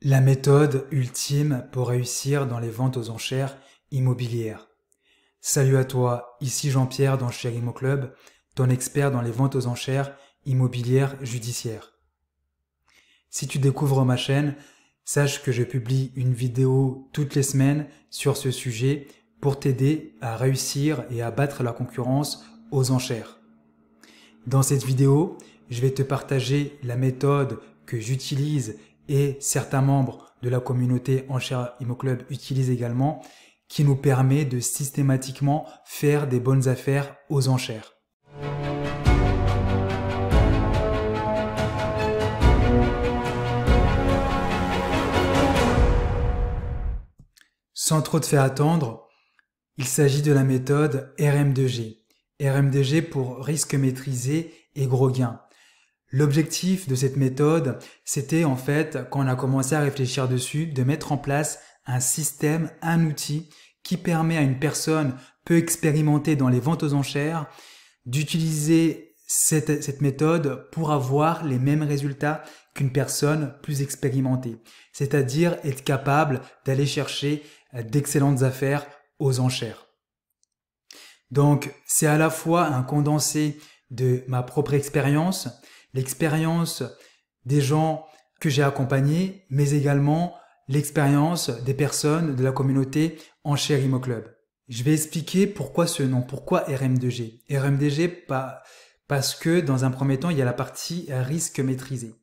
La méthode ultime pour réussir dans les ventes aux enchères immobilières. Salut à toi, ici Jean-Pierre dans Chez Imo Club, ton expert dans les ventes aux enchères immobilières judiciaires. Si tu découvres ma chaîne, sache que je publie une vidéo toutes les semaines sur ce sujet pour t'aider à réussir et à battre la concurrence aux enchères. Dans cette vidéo, je vais te partager la méthode que j'utilise et certains membres de la communauté Enchères Imo Club utilisent également, qui nous permet de systématiquement faire des bonnes affaires aux enchères. Sans trop te faire attendre, il s'agit de la méthode RM2G. RM2G pour risque maîtrisé et gros gains. L'objectif de cette méthode, c'était en fait, quand on a commencé à réfléchir dessus, de mettre en place un système, un outil qui permet à une personne peu expérimentée dans les ventes aux enchères d'utiliser cette méthode pour avoir les mêmes résultats qu'une personne plus expérimentée. C'est-à-dire être capable d'aller chercher d'excellentes affaires aux enchères. Donc, c'est à la fois un condensé de ma propre expérience, l'expérience des gens que j'ai accompagnés, mais également l'expérience des personnes de la communauté Enchères Imo Club. Je vais expliquer pourquoi ce nom, pourquoi RM2G. RM2G parce que dans un premier temps, il y a la partie risque maîtrisé.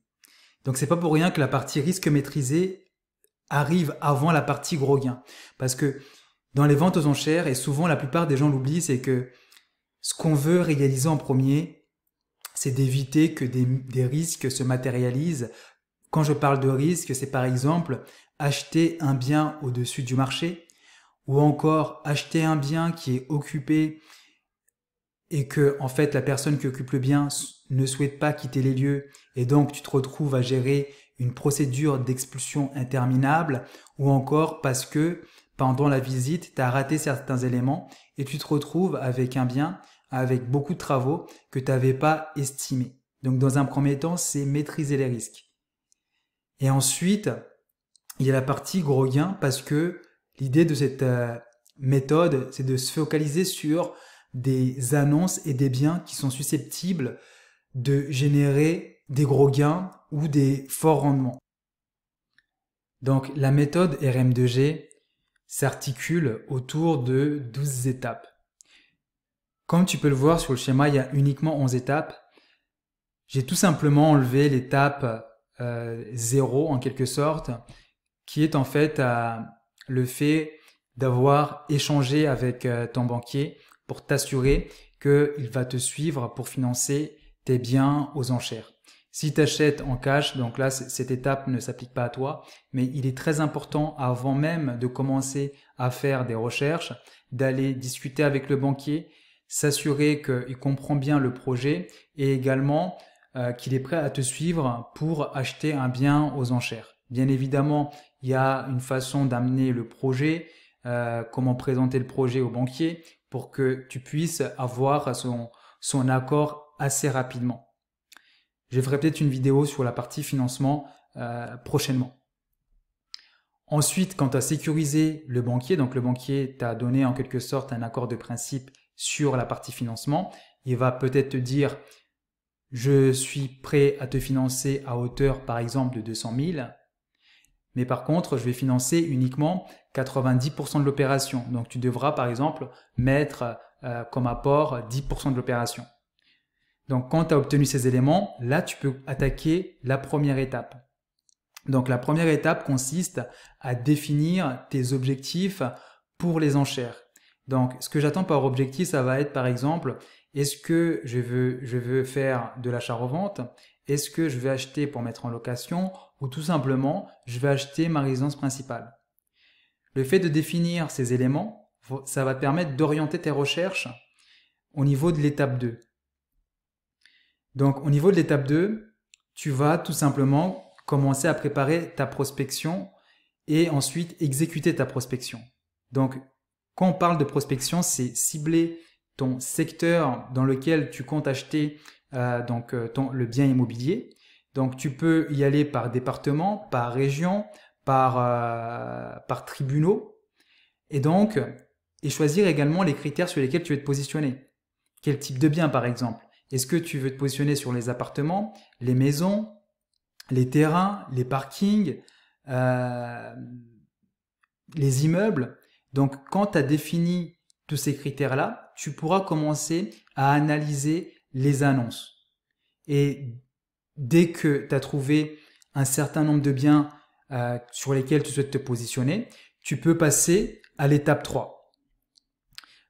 Donc c'est pas pour rien que la partie risque maîtrisé arrive avant la partie gros gain. Parce que dans les ventes aux enchères, et souvent la plupart des gens l'oublient, c'est que ce qu'on veut réaliser en premier, c'est d'éviter que des risques se matérialisent. Quand je parle de risque, c'est par exemple acheter un bien au-dessus du marché ou encore acheter un bien qui est occupé et que en fait la personne qui occupe le bien ne souhaite pas quitter les lieux et donc tu te retrouves à gérer une procédure d'expulsion interminable ou encore parce que pendant la visite, tu as raté certains éléments et tu te retrouves avec un bien avec beaucoup de travaux que tu n'avais pas estimés. Donc dans un premier temps, c'est maîtriser les risques. Et ensuite, il y a la partie gros gain parce que l'idée de cette méthode, c'est de se focaliser sur des annonces et des biens qui sont susceptibles de générer des gros gains ou des forts rendements. Donc la méthode RM2G s'articule autour de 12 étapes. Comme tu peux le voir sur le schéma, il y a uniquement 11 étapes. J'ai tout simplement enlevé l'étape 0 en quelque sorte, qui est en fait le fait d'avoir échangé avec ton banquier pour t'assurer qu'il va te suivre pour financer tes biens aux enchères. Si tu achètes en cash, donc là cette étape ne s'applique pas à toi, mais il est très important avant même de commencer à faire des recherches, d'aller discuter avec le banquier, s'assurer qu'il comprend bien le projet et également qu'il est prêt à te suivre pour acheter un bien aux enchères. Bien évidemment, il y a une façon d'amener le projet, comment présenter le projet au banquier pour que tu puisses avoir son accord assez rapidement. Je ferai peut-être une vidéo sur la partie financement prochainement. Ensuite, quand tu as sécurisé le banquier, donc le banquier t'a donné en quelque sorte un accord de principe sur la partie financement, il va peut-être te dire « Je suis prêt à te financer à hauteur par exemple de 200 000, mais par contre, je vais financer uniquement 90% de l'opération. Donc, tu devras par exemple mettre comme apport 10% de l'opération. » Donc, quand tu as obtenu ces éléments, là, tu peux attaquer la première étape. Donc, la première étape consiste à définir tes objectifs pour les enchères. Donc, ce que j'attends par objectif, ça va être par exemple, est-ce que je veux faire de l'achat-revente? Est-ce que je vais acheter pour mettre en location? Ou tout simplement, je vais acheter ma résidence principale. Le fait de définir ces éléments, ça va te permettre d'orienter tes recherches au niveau de l'étape 2. Donc, au niveau de l'étape 2, tu vas tout simplement commencer à préparer ta prospection et ensuite exécuter ta prospection. Donc, quand on parle de prospection, c'est cibler ton secteur dans lequel tu comptes acheter le bien immobilier. Donc, tu peux y aller par département, par région, par tribunaux, et donc et choisir également les critères sur lesquels tu veux te positionner. Quel type de bien par exemple? Est-ce que tu veux te positionner sur les appartements, les maisons, les terrains, les parkings, les immeubles? Donc quand tu as défini tous ces critères-là, tu pourras commencer à analyser les annonces. Et dès que tu as trouvé un certain nombre de biens sur lesquels tu souhaites te positionner, tu peux passer à l'étape 3.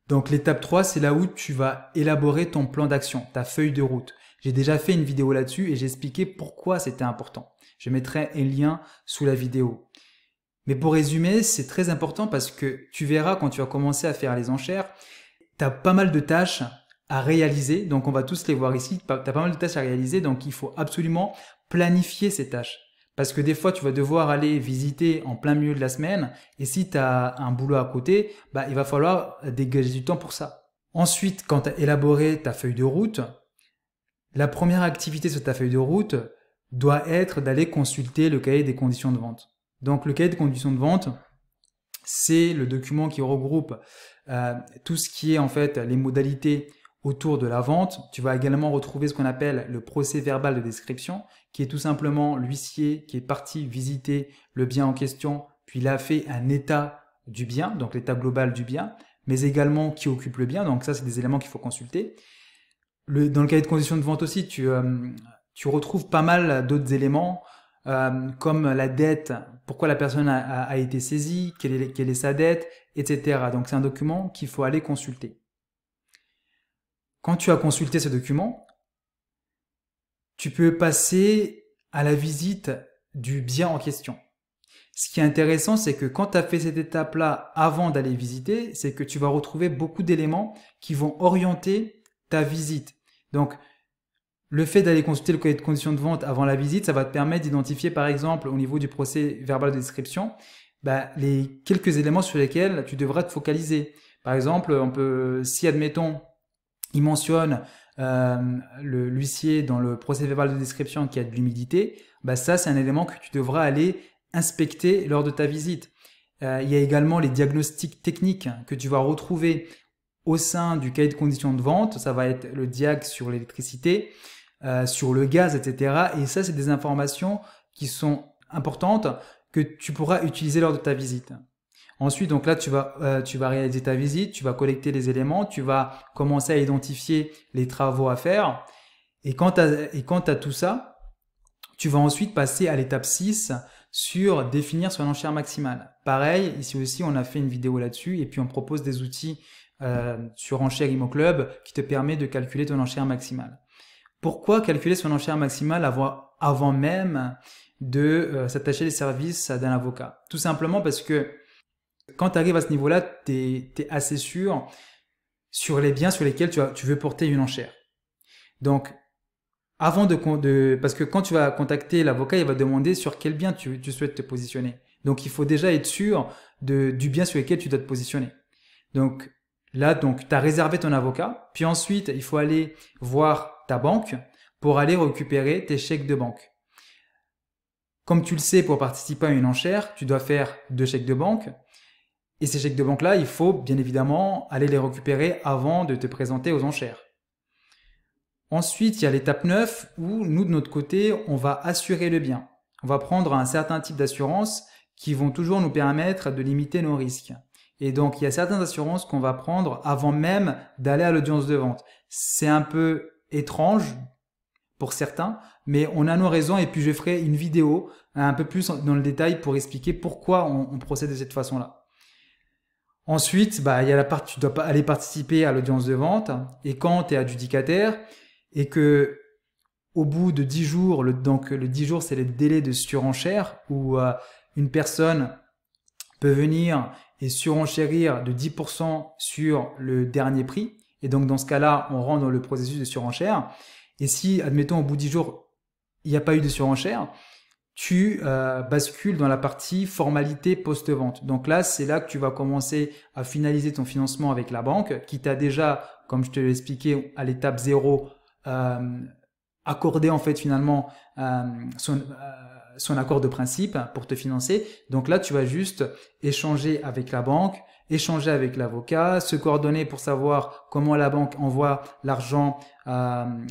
Donc l'étape 3, c'est là où tu vas élaborer ton plan d'action, ta feuille de route. J'ai déjà fait une vidéo là-dessus et j'ai expliqué pourquoi c'était important. Je mettrai un lien sous la vidéo. Mais pour résumer, c'est très important parce que tu verras quand tu vas commencer à faire les enchères, tu as pas mal de tâches à réaliser. Donc on va tous les voir ici. Tu as pas mal de tâches à réaliser, donc il faut absolument planifier ces tâches. Parce que des fois, tu vas devoir aller visiter en plein milieu de la semaine et si tu as un boulot à côté, il va falloir dégager du temps pour ça. Ensuite, quand tu as élaboré ta feuille de route, la première activité sur ta feuille de route doit être d'aller consulter le cahier des conditions de vente. Donc le cahier des conditions de vente, c'est le document qui regroupe tout ce qui est en fait les modalités autour de la vente. Tu vas également retrouver ce qu'on appelle le procès verbal de description, qui est tout simplement l'huissier qui est parti visiter le bien en question, puis il a fait un état du bien, donc l'état global du bien, mais également qui occupe le bien. Donc ça, c'est des éléments qu'il faut consulter. Dans le cahier de conditions de vente aussi, tu retrouves pas mal d'autres éléments, comme la dette, pourquoi la personne a été saisie, quelle est sa dette, etc. Donc c'est un document qu'il faut aller consulter. Quand tu as consulté ce document, tu peux passer à la visite du bien en question. Ce qui est intéressant, c'est que quand tu as fait cette étape-là avant d'aller visiter, c'est que tu vas retrouver beaucoup d'éléments qui vont orienter ta visite. Donc, le fait d'aller consulter le cahier de conditions de vente avant la visite, ça va te permettre d'identifier, par exemple, au niveau du procès verbal de description, les quelques éléments sur lesquels tu devras te focaliser. Par exemple, si admettons, il mentionne l'huissier dans le procès verbal de description qu'il y a de l'humidité, ça c'est un élément que tu devras aller inspecter lors de ta visite. Il y a également les diagnostics techniques que tu vas retrouver au sein du cahier de conditions de vente. Ça va être le diag sur l'électricité, sur le gaz, etc. Et ça, c'est des informations qui sont importantes que tu pourras utiliser lors de ta visite. Ensuite, donc là, tu vas réaliser ta visite, tu vas collecter les éléments, tu vas commencer à identifier les travaux à faire. Et quand tu as tout ça, tu vas ensuite passer à l'étape 6 sur définir son enchère maximale. Pareil, ici aussi, on a fait une vidéo là-dessus et puis on propose des outils sur Enchères ImoClub qui te permet de calculer ton enchère maximale. Pourquoi calculer son enchère maximale avant même de s'attacher les services d'un avocat? Tout simplement parce que quand tu arrives à ce niveau-là, tu es assez sûr sur les biens sur lesquels tu veux porter une enchère. Donc, parce que quand tu vas contacter l'avocat, il va demander sur quel bien tu souhaites te positionner. Donc, il faut déjà être sûr du bien sur lequel tu dois te positionner. Donc, là, tu as réservé ton avocat. Puis ensuite, il faut aller voir ta banque pour aller récupérer tes chèques de banque. Comme tu le sais, pour participer à une enchère, tu dois faire 2 chèques de banque. Et ces chèques de banque-là, il faut bien évidemment aller les récupérer avant de te présenter aux enchères. Ensuite, il y a l'étape 9 où nous, de notre côté, on va assurer le bien. On va prendre un certain type d'assurance qui vont toujours nous permettre de limiter nos risques. Et donc, il y a certaines assurances qu'on va prendre avant même d'aller à l'audience de vente. C'est un peu étrange pour certains, mais on a nos raisons et puis je ferai une vidéo un peu plus dans le détail pour expliquer pourquoi on procède de cette façon-là. Ensuite, il y a la partie, tu dois aller participer à l'audience de vente et quand tu es adjudicataire et que au bout de 10 jours, donc le 10 jours c'est le délai de surenchère où une personne peut venir et surenchérir de 10% sur le dernier prix et donc dans ce cas-là, on rentre dans le processus de surenchère et si, admettons, au bout de 10 jours, il n'y a pas eu de surenchère, tu bascules dans la partie formalité post-vente. Donc là, c'est là que tu vas commencer à finaliser ton financement avec la banque qui t'a déjà, comme je te l'ai expliqué à l'étape 0, accordé en fait finalement son accord de principe pour te financer. Donc là, tu vas juste échanger avec la banque, échanger avec l'avocat, se coordonner pour savoir comment la banque envoie l'argent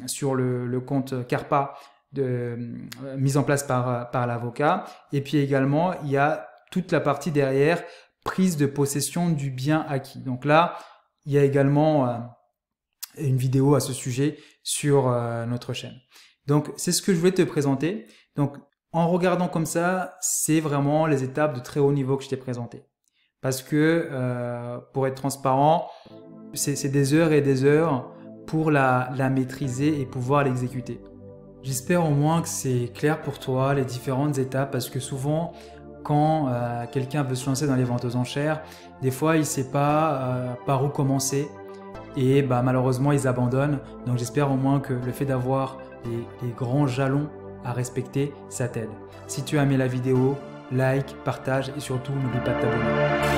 sur le compte Carpa mis en place par l'avocat. Et puis également, il y a toute la partie derrière, prise de possession du bien acquis. Donc là, il y a également une vidéo à ce sujet sur notre chaîne. Donc, c'est ce que je voulais te présenter. Donc, en regardant comme ça, c'est vraiment les étapes de très haut niveau que je t'ai présentées. Parce que, pour être transparent, c'est des heures et des heures pour la maîtriser et pouvoir l'exécuter. J'espère au moins que c'est clair pour toi, les différentes étapes, parce que souvent, quand quelqu'un veut se lancer dans les ventes aux enchères, des fois, il ne sait pas par où commencer. Et malheureusement, ils abandonnent. Donc j'espère au moins que le fait d'avoir les grands jalons à respecter, ça t'aide. Si tu as aimé la vidéo, like, partage et surtout n'oublie pas de t'abonner.